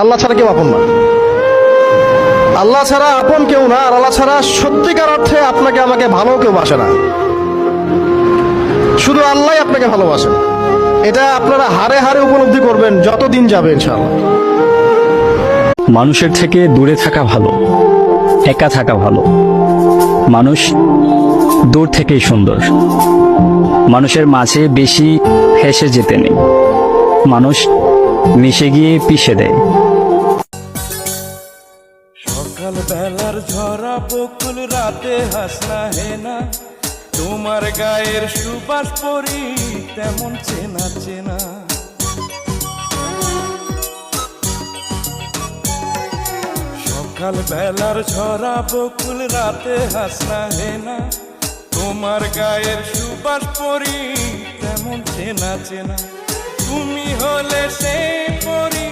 আল্লাহ ছাড়া কেউ আপন না। আল্লাহ ছাড়া আপন কেউ না, আর আল্লাহ ছাড়া সত্যিকার অর্থে আপনাকে আমাকে ভালো কেউ বাসে না। শুধু আল্লাহ আপনাকে ভালোবাসেন। এটা আপনারা হারে হারে উপলব্ধি করবেন যত দিন যাবে ইনশাআল্লাহ। মানুষের থেকে দূরে থাকা ভালো, একা থাকা ভালো। মানুষ দূর থেকেই সুন্দর। মানুষের মাঝে বেশি ফেঁসে যেতে নেই। মানুষ মিশে গিয়ে পিষে দেয়। সকাল বেলার ঝরা বকুল, রাতে হাসনা হেনা, তোমার গায়ের সুবাস পরি তেমন চেনা চেনা। সকাল বেলার ঝরা বকুল, রাতে হাসনা হেনা, তোমার গায়ের সুবাস পরি তেমন চেনা চেনা। তুমি হলে সে পরি